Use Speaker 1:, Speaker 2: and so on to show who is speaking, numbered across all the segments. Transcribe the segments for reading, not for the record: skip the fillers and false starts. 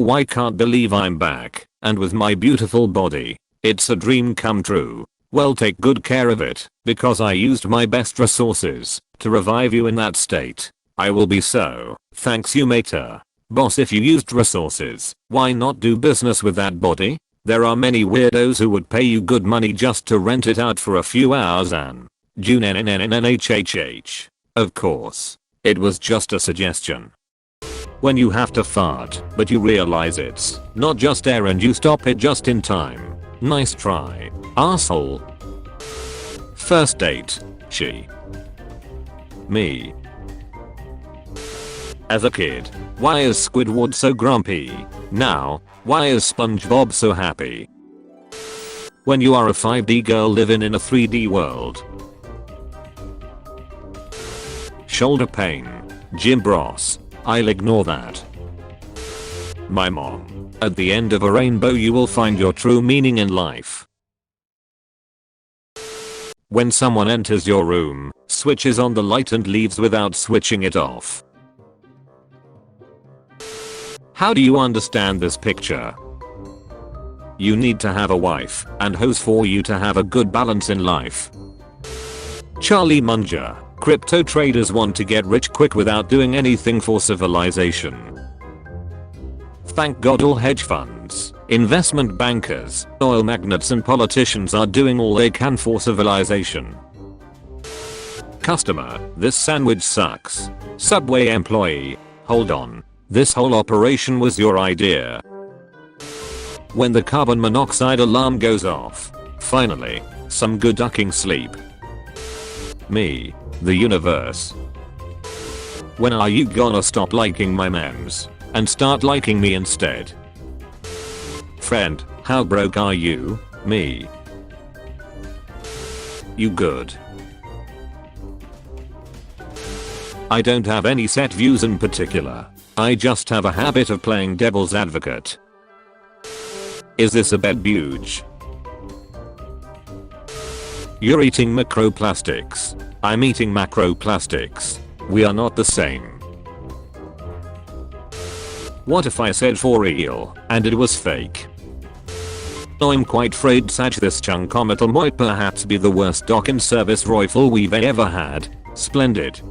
Speaker 1: Oh, I can't believe I'm back, and with my beautiful body. It's a dream come true. Well, take good care of it, because I used my best resources to revive you in that state. I will be so, thanks you mater. Boss, if you used resources, why not do business with that body? There are many weirdos who would pay you good money just to rent it out for a few hours and Junennnnnhhh. Of course. It was just a suggestion. When you have to fart, but you realize it's not just air and you stop it just in time. Nice try, asshole. First date, she. Me. As a kid, why is Squidward so grumpy? Now, why is SpongeBob so happy? When you are a 5D girl living in a 3D world. Shoulder pain. Jim Bros. I'll ignore that. My mom. At the end of a rainbow you will find your true meaning in life. When someone enters your room, switches on the light and leaves without switching it off. How do you understand this picture? You need to have a wife and hose for you to have a good balance in life. Charlie Munger. Crypto traders want to get rich quick without doing anything for civilization. Thank God all hedge funds, investment bankers, oil magnates and politicians are doing all they can for civilization. Customer, this sandwich sucks. Subway employee, hold on. This whole operation was your idea. When the carbon monoxide alarm goes off. Finally, some good ducking sleep. Me. The universe. When are you gonna stop liking my memes and start liking me instead? Friend, how broke are you? Me. You good? I don't have any set views in particular. I just have a habit of playing devil's advocate. Is this a bed buge? You're eating microplastics. I'm eating macroplastics. We are not the same. What if I said for real and it was fake? I'm quite afraid such this chunkometal might perhaps be the worst dock-in service rifle we've ever had. Splendid.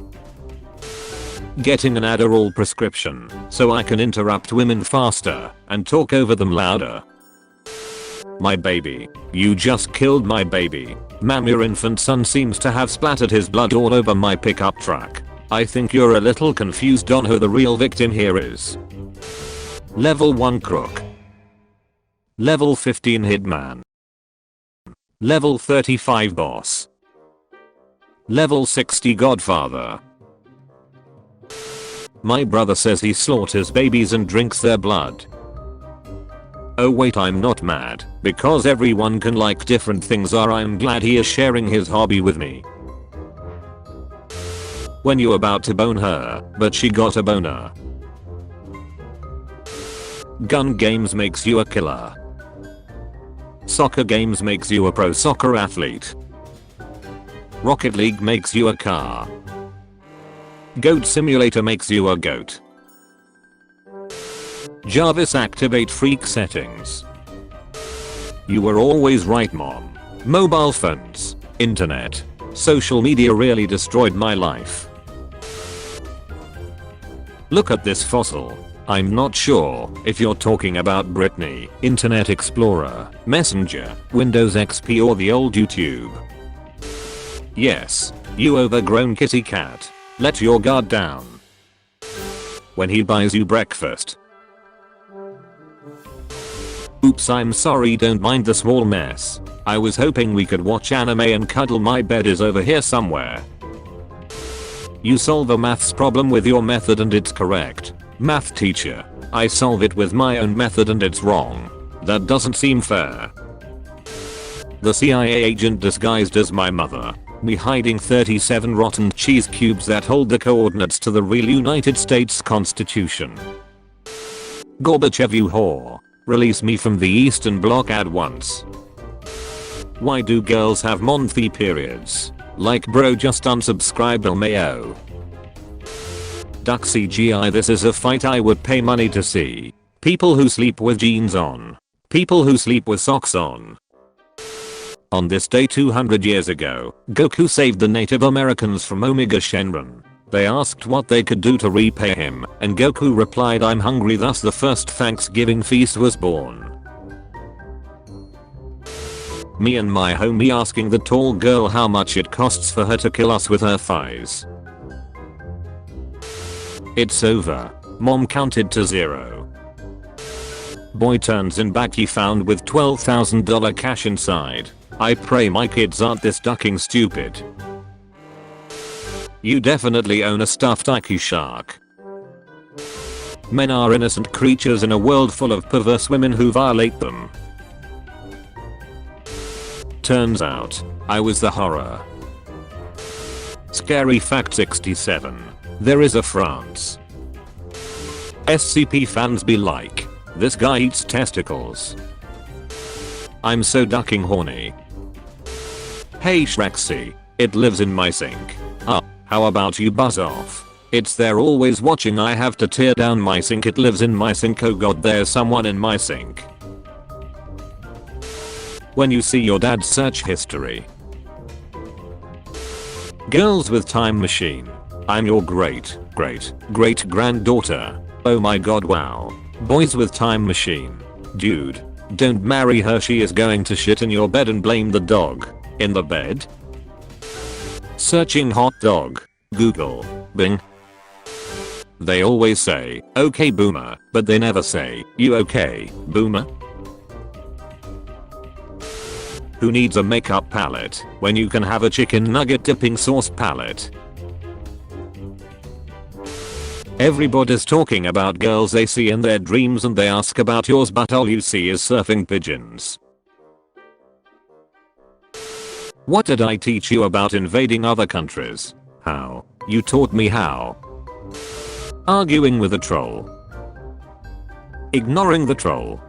Speaker 1: Getting an Adderall prescription so I can interrupt women faster and talk over them louder. My baby. You just killed my baby. Ma'am, your infant son seems to have splattered his blood all over my pickup truck. I think you're a little confused on who the real victim here is. Level 1 crook. Level 15 hitman. Level 35 boss. Level 60 godfather. My brother says he slaughters babies and drinks their blood. Oh wait, I'm not mad, because everyone can like different things. I'm glad he is sharing his hobby with me. When you about to bone her, but she got a boner. Gun games makes you a killer. Soccer games makes you a pro soccer athlete. Rocket League makes you a car. Goat Simulator makes you a goat. Jarvis, activate freak settings. You were always right, mom. Mobile phones, internet, social media really destroyed my life. Look at this fossil. I'm not sure if you're talking about Britney, Internet Explorer, Messenger, Windows XP or the old YouTube. Yes, you overgrown kitty cat. Let your guard down. When he buys you breakfast. Oops, I'm sorry, don't mind the small mess. I was hoping we could watch anime and cuddle. My bed is over here somewhere. You solve a maths problem with your method and it's correct. Math teacher, I solve it with my own method and it's wrong. That doesn't seem fair. The CIA agent disguised as my mother. Me hiding 37 rotten cheese cubes that hold the coordinates to the real United States Constitution. Gorbachev, you whore. Release me from the Eastern Bloc at once. Why do girls have monthly periods? Like bro, just unsubscribe LMAO. Duck CGI, this is a fight I would pay money to see. People who sleep with jeans on. People who sleep with socks on. On this day 200 years ago, Goku saved the Native Americans from Omega Shenron. They asked what they could do to repay him, and Goku replied, "I'm hungry," thus the first Thanksgiving feast was born. Me and my homie asking the tall girl how much it costs for her to kill us with her thighs. It's over. Mom counted to 0. Boy turns in baggie found with $12,000 cash inside. I pray my kids aren't this ducking stupid. You definitely own a stuffed Ike shark. Men are innocent creatures in a world full of perverse women who violate them. Turns out, I was the horror. Scary fact 67. There is a France. SCP fans be like, this guy eats testicles. I'm so ducking horny. Hey Shrexy, it lives in my sink. How about you buzz off? It's there always watching. I have to tear down my sink. It lives in my sink. Oh god, there's someone in my sink. When you see your dad's search history. Girls with time machine. I'm your great granddaughter. Oh my god, wow. Boys with time machine. Dude, don't marry her. She is going to shit in your bed and blame the dog. In the bed? Searching hot dog. Google. Bing. They always say, okay boomer, but they never say, you okay, boomer? Who needs a makeup palette when you can have a chicken nugget dipping sauce palette? Everybody's talking about girls they see in their dreams and they ask about yours, but all you see is surfing pigeons. What did I teach you about invading other countries? How? You taught me how. Arguing with a troll. Ignoring the troll.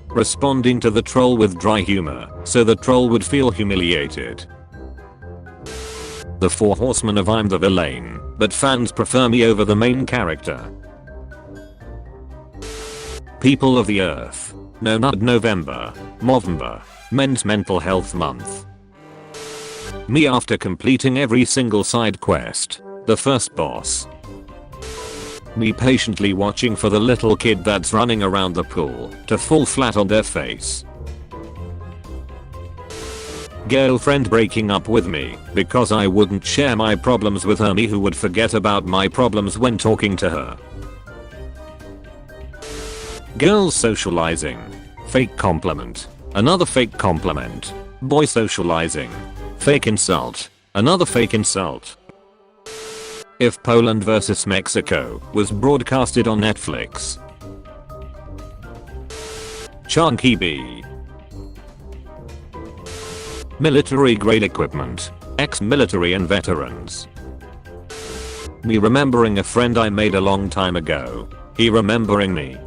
Speaker 1: Responding to the troll with dry humor, so the troll would feel humiliated. The 4 horsemen of I'm the villain, but fans prefer me over the main character. People of the Earth. No, not November. Movember. Men's Mental Health Month. Me after completing every single side quest. The first boss. Me patiently watching for the little kid that's running around the pool to fall flat on their face. Girlfriend breaking up with me because I wouldn't share my problems with her. Me who would forget about my problems when talking to her. Girls socializing. Fake compliment. Another fake compliment. Boy socializing. Fake insult. Another fake insult. If Poland vs Mexico was broadcasted on Netflix. Chunky B. Military grade equipment. Ex-military and veterans. Me remembering a friend I made a long time ago. He remembering me.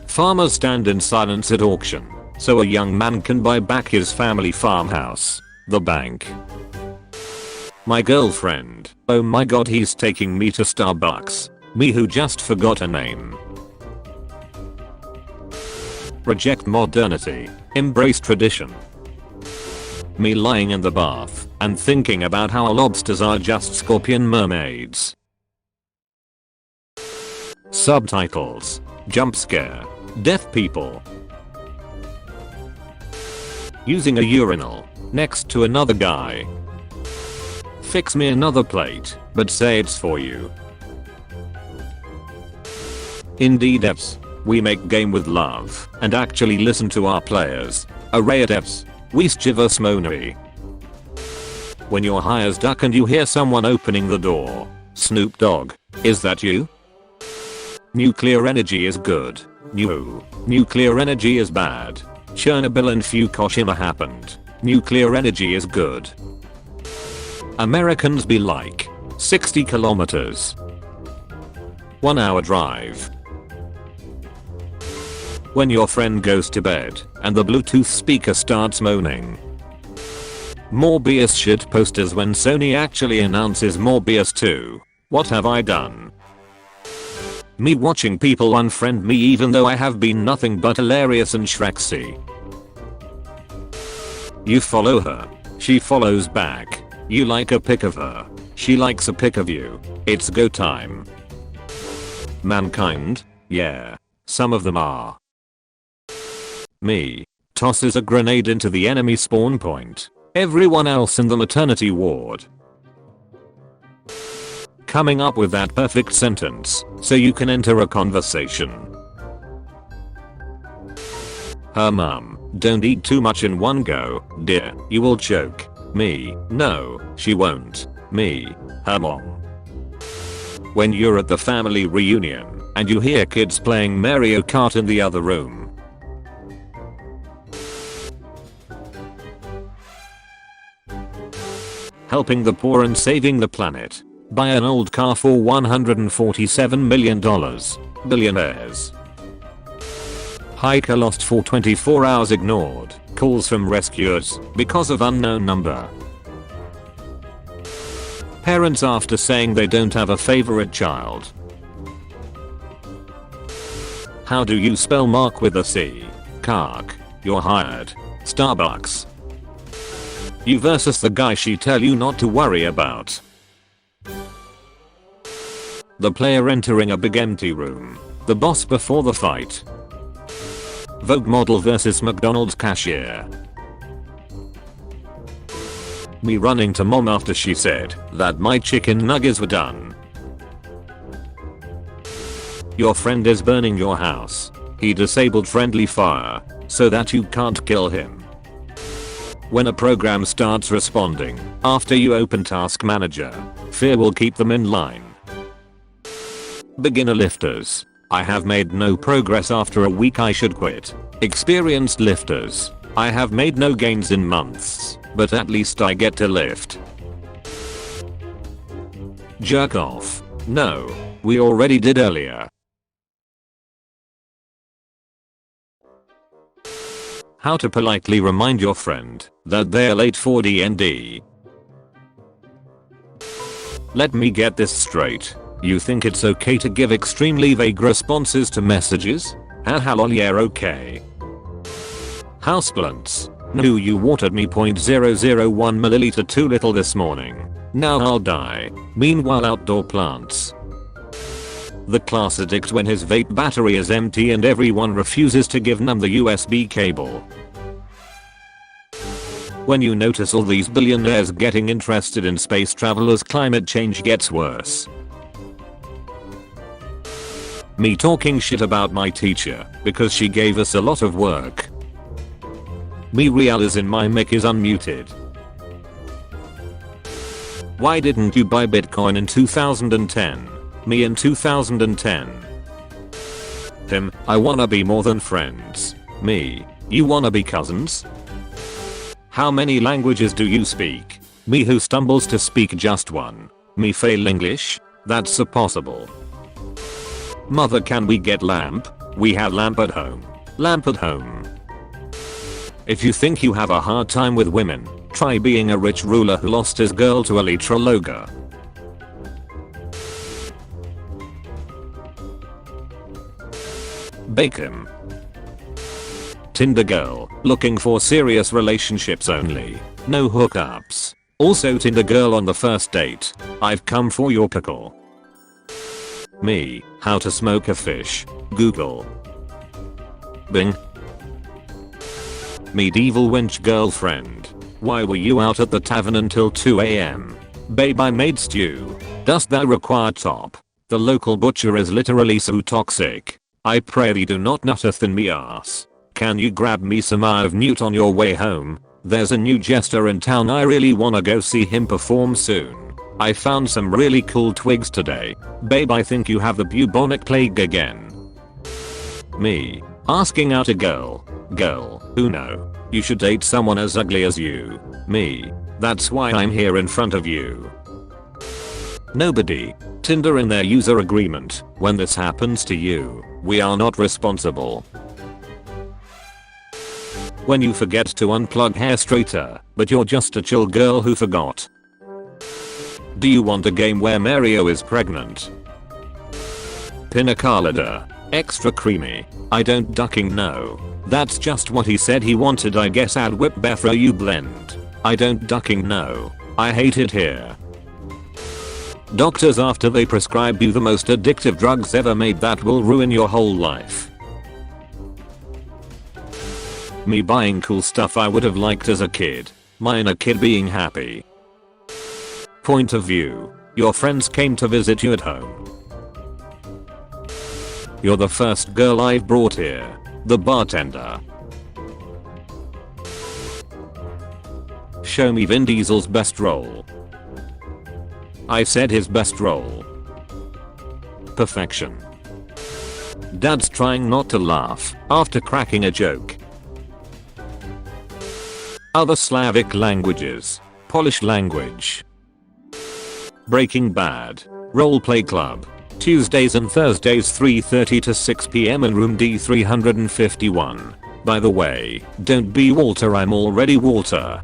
Speaker 1: Farmers stand in silence at auction, so a young man can buy back his family farmhouse. The bank. My girlfriend. Oh my god, he's taking me to Starbucks. Me who just forgot her name. Reject modernity. Embrace tradition. Me lying in the bath and thinking about how lobsters are just scorpion mermaids. Subtitles. Jump scare. Deaf people. Using a urinal next to another guy. Fix me another plate, but say it's for you. Indeed Fs. We make game with love and actually listen to our players. Array at Fs. We schiversmonary. When you're high as duck and you hear someone opening the door. Snoop Dogg. Is that you? Nuclear energy is good. Nuclear energy is bad. Chernobyl and Fukushima happened. Nuclear energy is good. Americans be like 60 kilometers. 1 hour drive. When your friend goes to bed and the Bluetooth speaker starts moaning. Morbius shit posters when Sony actually announces Morbius 2. What have I done? Me watching people unfriend me even though I have been nothing but hilarious and Shreksy. You follow her. She follows back. You like a pic of her. She likes a pic of you. It's go time. Mankind? Yeah. Some of them are. Me. Tosses a grenade into the enemy spawn point. Everyone else in the maternity ward. Coming up with that perfect sentence so you can enter a conversation. Her mum, don't eat too much in one go, dear, you will choke. Me, no, she won't. Me, her mom. When you're at the family reunion and you hear kids playing Mario Kart in the other room. Helping the poor and saving the planet. Buy an old car for $147 million. Billionaires. Hiker lost for 24 hours ignored. Calls from rescuers because of unknown number. Parents after saying they don't have a favorite child. How do you spell Mark with a C? Kark. You're hired. Starbucks. You versus the guy she tell you not to worry about. The player entering a big empty room. The boss before the fight. Vogue model versus McDonald's cashier. Me running to mom after she said that my chicken nuggets were done. Your friend is burning your house. He disabled friendly fire so that you can't kill him. When a program starts responding after you open Task Manager, fear will keep them in line. Beginner lifters. I have made no progress after a week, I should quit. Experienced lifters. I have made no gains in months, but at least I get to lift. Jerk off. No, we already did earlier. How to politely remind your friend that they're late for D&D. Let me get this straight. You think it's okay to give extremely vague responses to messages? Haha lol, yeah, okay. Houseplants. No, you watered me 0.001 milliliter too little this morning. Now I'll die. Meanwhile, outdoor plants. The class addict when his vape battery is empty and everyone refuses to give them the USB cable. When you notice all these billionaires getting interested in space travel as climate change gets worse. Me talking shit about my teacher because she gave us a lot of work. Me real as in my mic is unmuted. Why didn't you buy Bitcoin in 2010? Me in 2010. Him, I wanna be more than friends. Me, you wanna be cousins? How many languages do you speak? Me who stumbles to speak just one. Me fail English? That's possible. Mother, can we get lamp? We have lamp at home. Lamp at home. If you think you have a hard time with women, try being a rich ruler who lost his girl to a Litraloga. Bacon. Tinder girl, looking for serious relationships only. No hookups. Also Tinder girl on the first date. I've come for your pickle. Me, how to smoke a fish. Google. Bing. Medieval wench girlfriend. Why were you out at the tavern until 2 AM? Babe, I made stew. Dost thou require top? The local butcher is literally so toxic. I pray thee do not nutteth in me ass. Can you grab me some Eye of Newt on your way home? There's a new jester in town, I really wanna go see him perform soon. I found some really cool twigs today. Babe, I think you have the bubonic plague again. Me, asking out a girl. Girl, who no? You should date someone as ugly as you. Me, that's why I'm here in front of you. Nobody. Tinder in their user agreement. When this happens to you, we are not responsible. When you forget to unplug hair straighter, but you're just a chill girl who forgot. Do you want a game where Mario is pregnant? Pina colada. Extra creamy. I don't ducking know. That's just what he said he wanted, I guess. Add whip before you blend. I don't ducking know. I hate it here. Doctors after they prescribe you the most addictive drugs ever made that will ruin your whole life. Me buying cool stuff I would have liked as a kid. Mine a kid being happy. Point of view. Your friends came to visit you at home. You're the first girl I've brought here. The bartender. Show me Vin Diesel's best role. I said his best role. Perfection. Dad's trying not to laugh after cracking a joke. Other Slavic languages. Polish language. Breaking Bad. Roleplay Club. Tuesdays and Thursdays 3:30 to 6 p.m. in room D351. By the way, don't be Walter, I'm already Walter.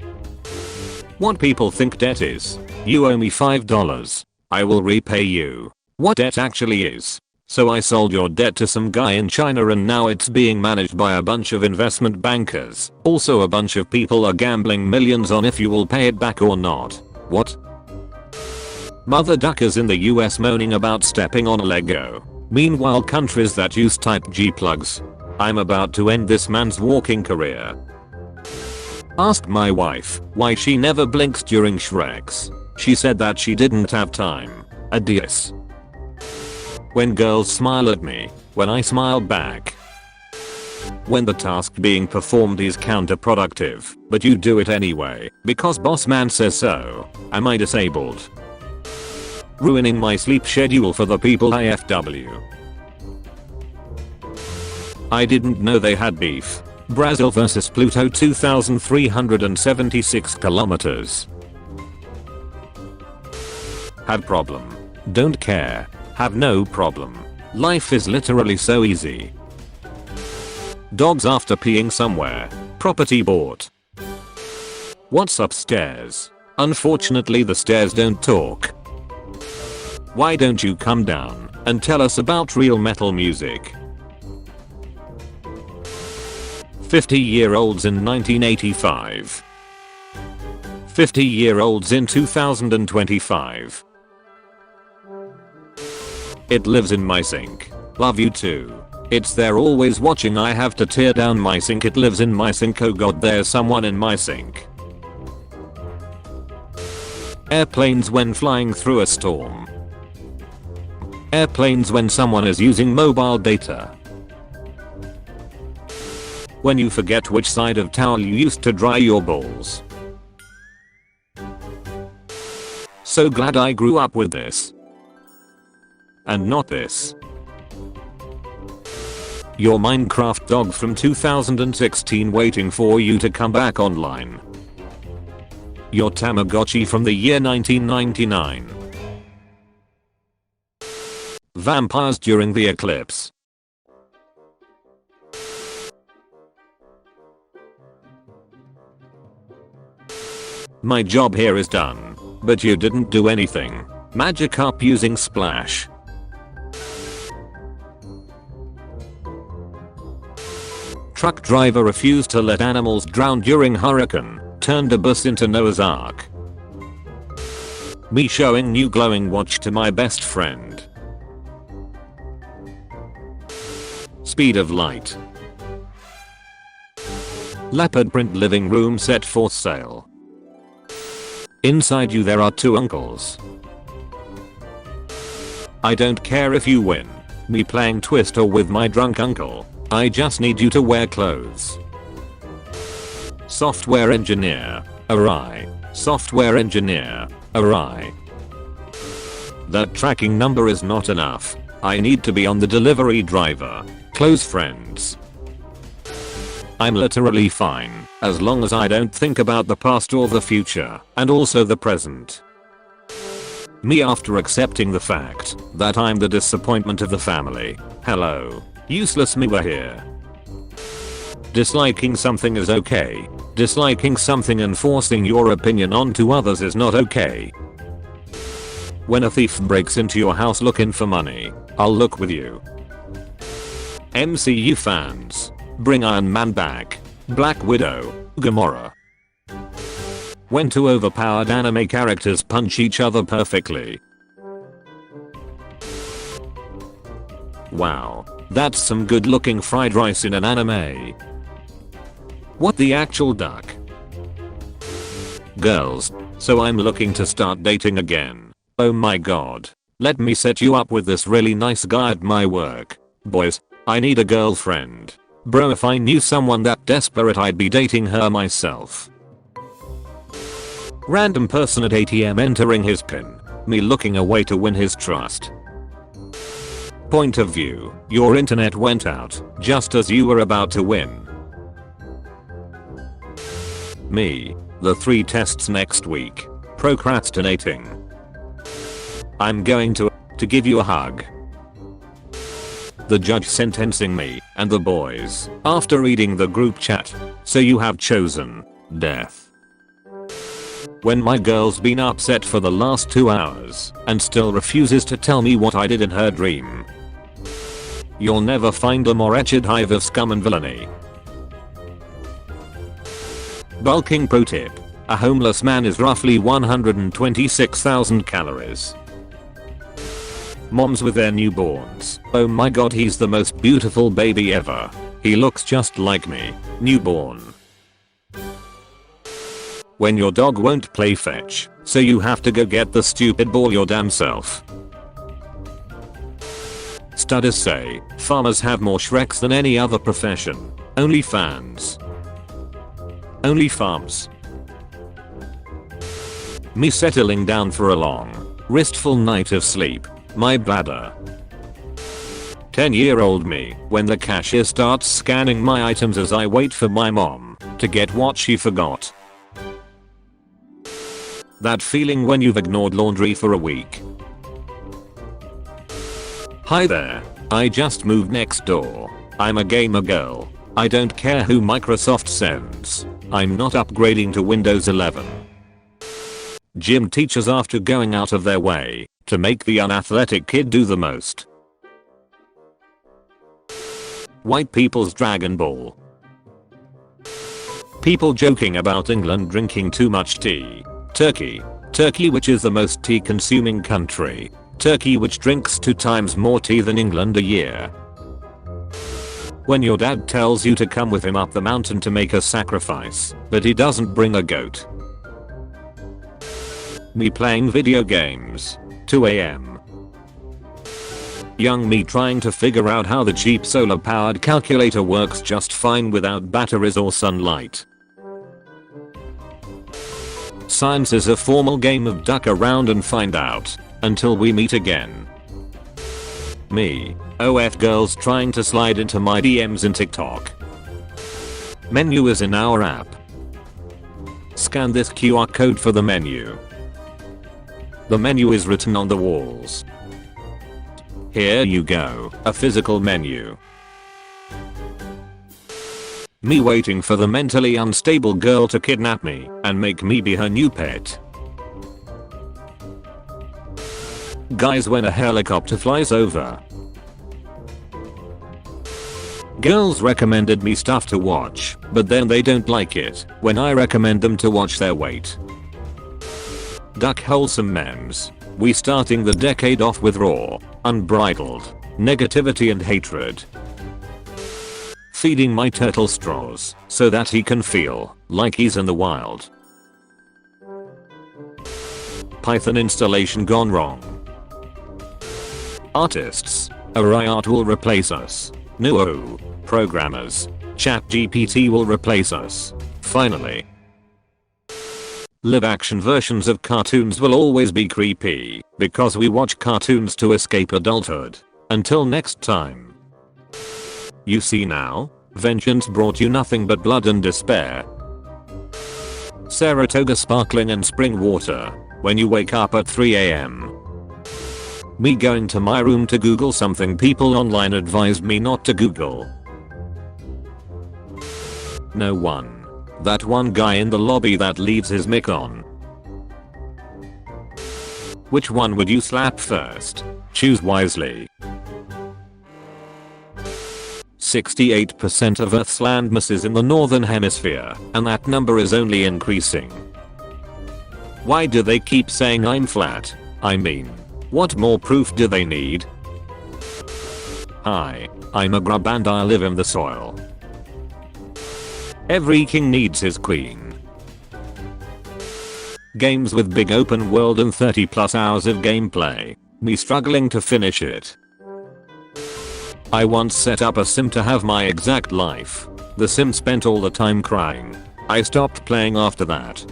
Speaker 1: What people think debt is. You owe me $5. I will repay you. What debt actually is. So I sold your debt to some guy in China and now it's being managed by a bunch of investment bankers. Also a bunch of people are gambling millions on if you will pay it back or not. What? Mother duckers in the US moaning about stepping on a Lego. Meanwhile countries that use type G plugs. I'm about to end this man's walking career. Ask my wife why she never blinks during Shreks. She said that she didn't have time. Adios. When girls smile at me, when I smile back. When the task being performed is counterproductive, but you do it anyway, because boss man says so. Am I disabled? Ruining my sleep schedule for the people IFW. I didn't know they had beef. Brazil vs Pluto 2376 kilometers. Had problem. Don't care. Have no problem. Life is literally so easy. Dogs after peeing somewhere. Property bought. What's upstairs? Unfortunately the stairs don't talk. Why don't you come down and tell us about real metal music? 50-year-olds in 1985. 50-year-olds in 2025. It lives in my sink. Love you too. It's there always watching. I have to tear down my sink. It lives in my sink. Oh god, there's someone in my sink. Airplanes when flying through a storm. Airplanes when someone is using mobile data. When you forget which side of towel you used to dry your balls. So glad I grew up with this. And not this. Your Minecraft dog from 2016 waiting for you to come back online. Your Tamagotchi from the year 1999. Vampires during the eclipse. My job here is done, but you didn't do anything. Magikarp using splash. Truck driver refused to let animals drown during hurricane, turned a bus into Noah's Ark. Me showing new glowing watch to my best friend. Speed of light. Leopard print living room set for sale. Inside you there are two uncles. I don't care if you win. Me playing Twister with my drunk uncle. I just need you to wear clothes. Software engineer. Awry. Software engineer. Awry. That tracking number is not enough. I need to be on the delivery driver. Close friends. I'm literally fine, as long as I don't think about the past or the future, and also the present. Me after accepting the fact that I'm the disappointment of the family. Hello. Useless me were here. Disliking something is okay. Disliking something and forcing your opinion onto others is not okay. When a thief breaks into your house looking for money, I'll look with you. MCU fans, bring Iron Man back. Black Widow, Gamora. When two overpowered anime characters punch each other perfectly. Wow, that's some good looking fried rice in an anime. What the actual duck? Girls, so I'm looking to start dating again. Oh my god. Let me set you up with this really nice guy at my work. Boys, I need a girlfriend. Bro, if I knew someone that desperate I'd be dating her myself. Random person at ATM entering his PIN. Me looking away to win his trust. Point of view, your internet went out just as you were about to win. Me, the 3 tests next week. Procrastinating. I'm going to give you a hug. The judge sentencing me and the boys after reading the group chat. So you have chosen death. When my girl's been upset for the last 2 hours and still refuses to tell me what I did in her dream. You'll never find a more wretched hive of scum and villainy. Bulking pro tip. A homeless man is roughly 126,000 calories. Moms with their newborns. Oh my god, he's the most beautiful baby ever. He looks just like me. Newborn. When your dog won't play fetch, so you have to go get the stupid ball your damn self. Studies say farmers have more Shreks than any other profession. Only fans. Only farms. Me settling down for a long, restful night of sleep. My bladder. 10-year-old me when the cashier starts scanning my items as I wait for my mom to get what she forgot. That feeling when you've ignored laundry for a week. Hi there, I just moved next door. I'm a gamer girl. I don't care who Microsoft sends. I'm not upgrading to Windows 11. Gym teachers after going out of their way to make the unathletic kid do the most. White people's Dragon Ball. People joking about England drinking too much tea. Turkey. Turkey, which is the most tea consuming country. Turkey, which drinks 2 times more tea than England a year. When your dad tells you to come with him up the mountain to make a sacrifice, but he doesn't bring a goat. Me playing video games. 2 AM. Young me trying to figure out how the cheap solar powered calculator works just fine without batteries or sunlight. Science is a formal game of duck around and find out until we meet again. Me. OF girls trying to slide into my DMs in TikTok. Menu is in our app. Scan this QR code for the menu. The menu is written on the walls. Here you go, a physical menu. Me waiting for the mentally unstable girl to kidnap me and make me be her new pet. Guys, when a helicopter flies over. Girls recommended me stuff to watch, but then they don't like it when I recommend them to watch their weight. Duck wholesome memes. We starting the decade off with raw, unbridled negativity and hatred. Feeding my turtle straws so that he can feel like he's in the wild. Python installation gone wrong. Artists. AI art will replace us. No. Programmers. ChatGPT will replace us. Finally. Live action versions of cartoons will always be creepy because we watch cartoons to escape adulthood. Until next time. You see now, vengeance brought you nothing but blood and despair. Saratoga sparkling and spring water when you wake up at 3 AM. Me going to my room to Google something people online advised me not to Google. No one. That one guy in the lobby that leaves his mic on. Which one would you slap first? Choose wisely. 68% of Earth's landmass is in the northern hemisphere, and that number is only increasing. Why do they keep saying I'm flat? I mean, what more proof do they need? Hi, I'm a grub and I live in the soil. Every king needs his queen. Games with big open world and 30 plus hours of gameplay. Me struggling to finish it. I once set up a sim to have my exact life. The sim spent all the time crying. I stopped playing after that.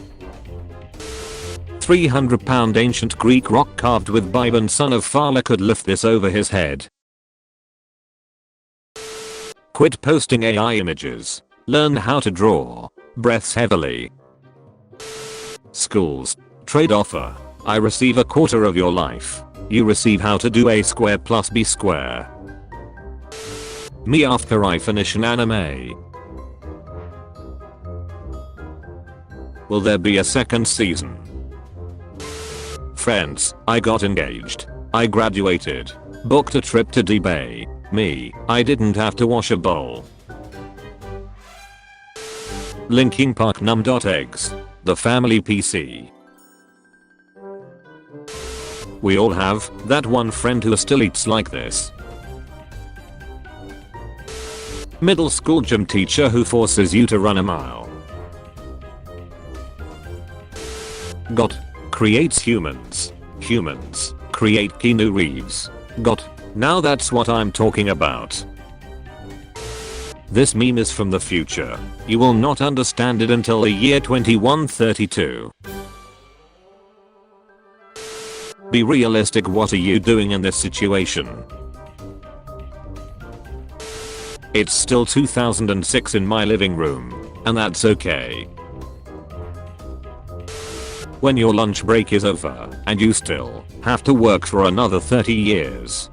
Speaker 1: 300-pound ancient Greek rock carved with Biban son of Phala could lift this over his head. Quit posting AI images. Learn how to draw. Breaths heavily. Schools. Trade offer. I receive a quarter of your life. You receive how to do a square plus b square. Me after I finish an anime. Will there be a second season? Friends, I got engaged. I graduated. Booked a trip to Dubai. Me, I didn't have to wash a bowl. Linking Park num.eggs. The family PC. We all have that one friend who still eats like this. Middle school gym teacher who forces you to run a mile. Got. Creates humans. Humans. Create Keanu Reeves. Got. Now that's what I'm talking about. This meme is from the future. You will not understand it until the year 2132. Be realistic, what are you doing in this situation? It's still 2006 in my living room, and that's okay. When your lunch break is over, and you still have to work for another 30 years.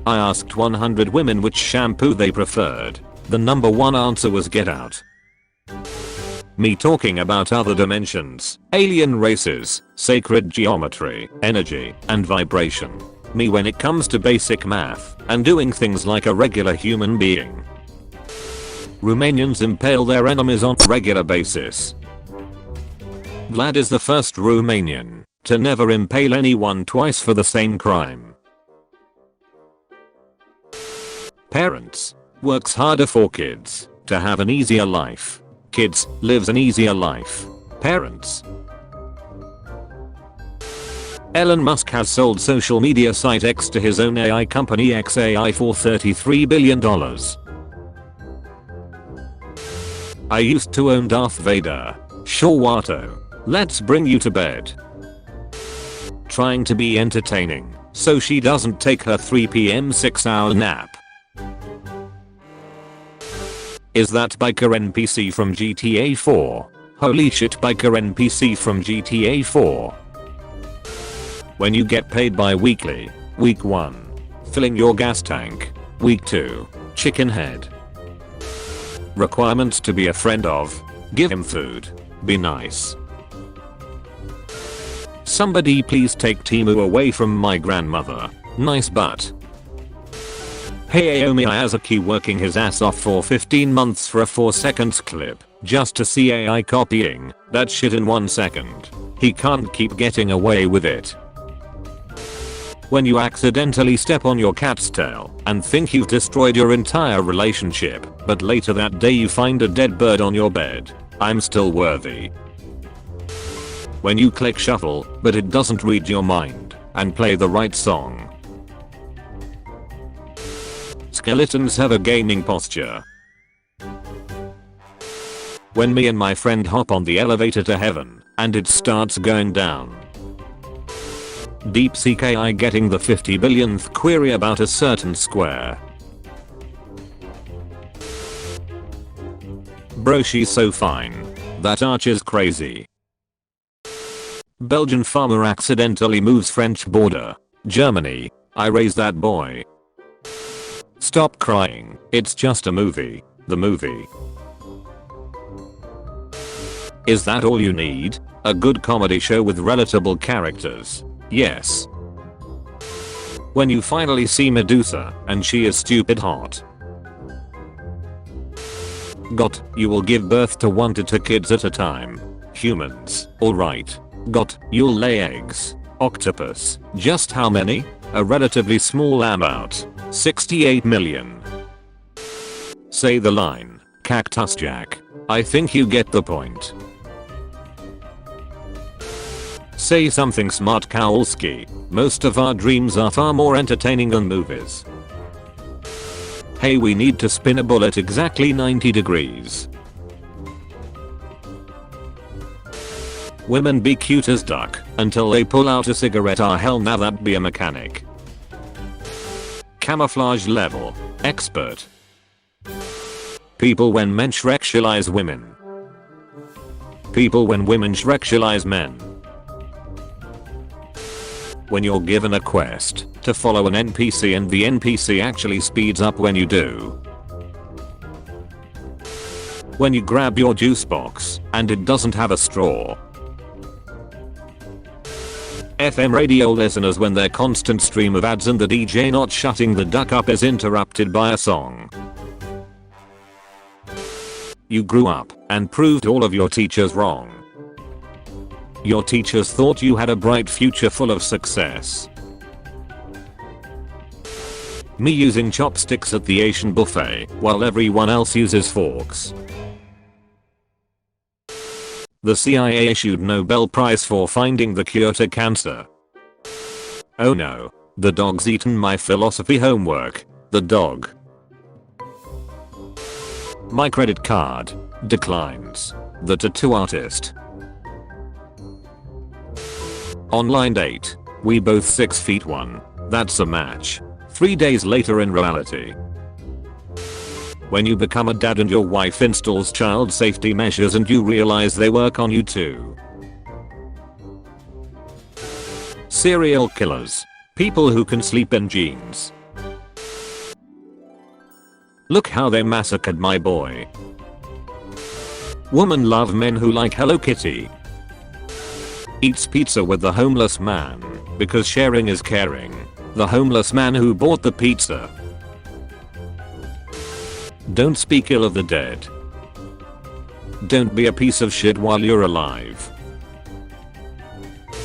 Speaker 1: I asked 100 women which shampoo they preferred. The number one answer was Get Out. Me talking about other dimensions, alien races, sacred geometry, energy, and vibration. Me when it comes to basic math, and doing things like a regular human being. Romanians impale their enemies on a regular basis. Vlad is the first Romanian to never impale anyone twice for the same crime. Parents works harder for kids to have an easier life. Kids lives an easier life. Parents. Elon Musk has sold social media site X to his own AI company XAI for $33 billion. I used to own Darth Vader. Sure Watto. Let's bring you to bed. Trying to be entertaining so she doesn't take her 3 PM 6-hour nap. Is that biker NPC from GTA 4? Holy shit, biker NPC from GTA 4. When you get paid bi-weekly. Week 1. Filling your gas tank. Week 2. Chicken head. Requirements to be a friend of. Give him food. Be nice. Somebody please take Timu away from my grandmother. Nice butt. Hey Aomi Miyazaki working his ass off for 15 months for a 4 seconds clip just to see AI copying that shit in 1 second. He can't keep getting away with it. When you accidentally step on your cat's tail and think you've destroyed your entire relationship, but later that day you find a dead bird on your bed. I'm still worthy. When you click shuffle, but it doesn't read your mind and play the right song. Skeletons have a gaming posture. When me and my friend hop on the elevator to heaven and it starts going down. DeepSeek AI getting the 50 billionth query about a certain square. Bro, she's so fine. That arch is crazy. Belgian farmer accidentally moves French border. Germany. I raised that boy. Stop crying. It's just a movie. The movie. Is that all you need? A good comedy show with relatable characters? Yes. When you finally see Medusa and she is stupid hot. Got, you will give birth to 1 to 2 kids at a time. Humans, alright. Got, you'll lay eggs. Octopus, just how many? A relatively small amount. 68 million. Say the line, Cactus Jack. I think you get the point. Say something smart, Kowalski. Most of our dreams are far more entertaining than movies. Hey, we need to spin a bullet exactly 90 degrees. Women be cute as duck until they pull out a cigarette. Ah, hell, now that be a mechanic. Camouflage level expert. People when men shrexualize women. People when women shrexualize men. When you're given a quest to follow an NPC and the NPC actually speeds up when you do. When you grab your juice box and it doesn't have a straw. FM radio listeners when their constant stream of ads and the DJ not shutting the duck up is interrupted by a song. You grew up and proved all of your teachers wrong. Your teachers thought you had a bright future full of success. Me using chopsticks at the Asian buffet while everyone else uses forks. The CIA issued Nobel Prize for finding the cure to cancer. Oh no, the dog's eaten my philosophy homework. The dog. My credit card declines. The tattoo artist. Online date. We both 6'1". That's a match. 3 days later in reality. When you become a dad and your wife installs child safety measures and you realize they work on you too. Serial killers. People who can sleep in jeans. Look how they massacred my boy. Woman love men who like Hello Kitty. Eats pizza with the homeless man because sharing is caring. The homeless man who bought the pizza. Don't speak ill of the dead. Don't be a piece of shit while you're alive.